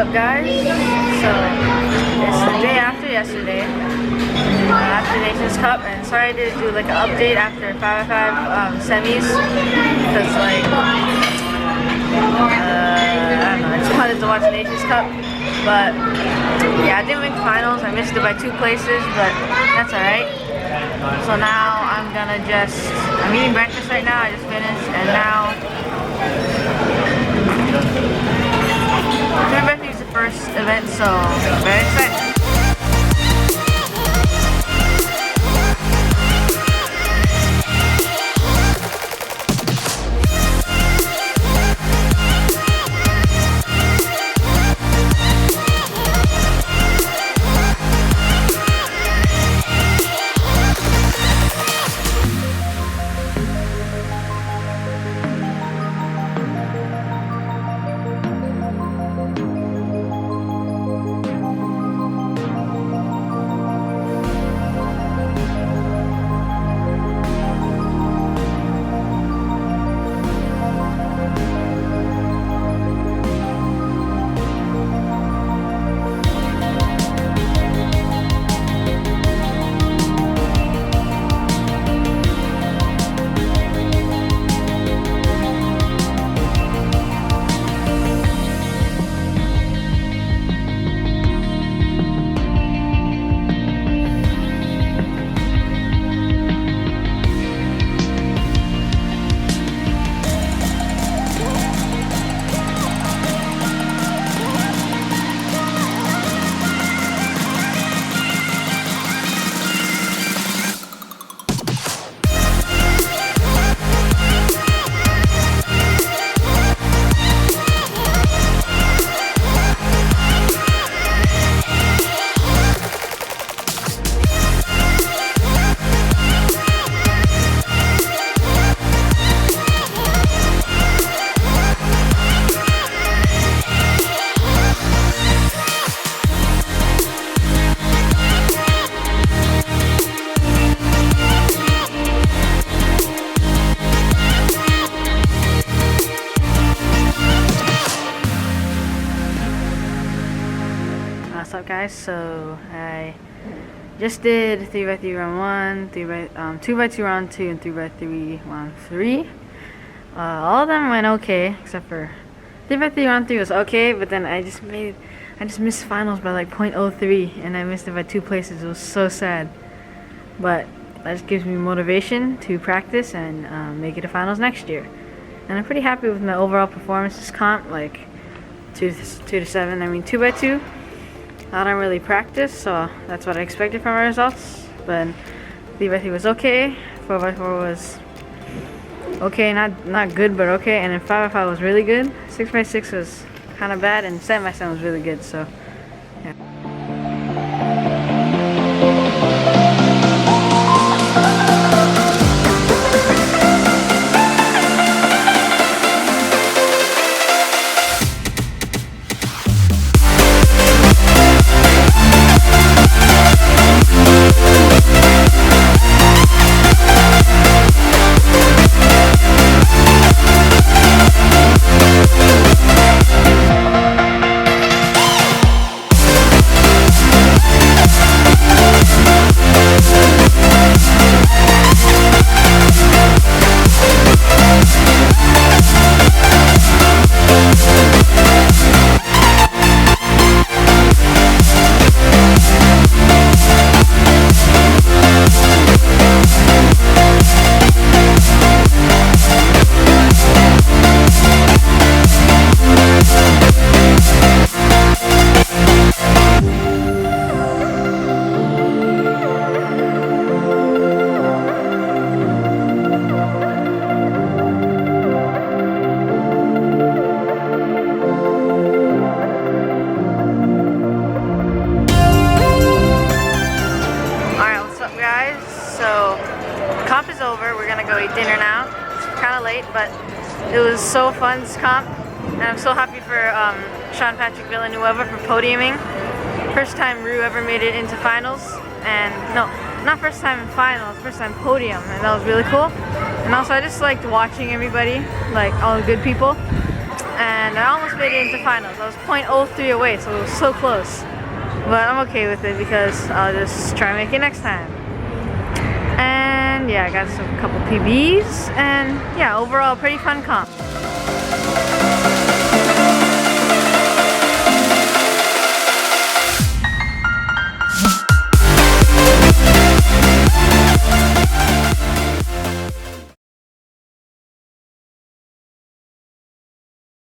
up, guys? So it's the day after yesterday, after Nations Cup, and sorry I didn't do like an update after 5x5 semis because like I don't know, I just wanted to watch the Nations Cup, but yeah, I didn't make finals. I missed it by 2 places, but that's alright. So now I'm eating breakfast right now. I just finished, and now my birthday is the first event, so I'm very excited. What's up, guys? So I just did 3x3 round 1, 2x2 round 2, and 3x3 round 3. All of them went okay, except for 3x3 round 3 was okay, but then I just missed finals by like 0.03, and I missed it by 2 places. It was so sad, but that just gives me motivation to practice and make it to finals next year. And I'm pretty happy with my overall performance this comp, like 2 to 7. I mean 2x2. I don't really practice, so that's what I expected from my results. But 3x3 was okay, 4x4 was okay, not good, but okay, and then 5x5 was really good. 6x6 was kind of bad, and 7x7 was really good. So yeah. Comp is over. We're gonna go eat dinner now. It's kind of late, but it was so fun, this comp, and I'm so happy for Sean Patrick Villanueva for podiuming. First time Rue ever made it into finals, and no, not first time in finals, first time podium, and that was really cool. And also I just liked watching everybody, like all the good people, and I almost made it into finals. I was .03 away, so it was so close. But I'm okay with it because I'll just try and make it next time. And yeah, I got a couple PBs, and yeah, overall pretty fun comp.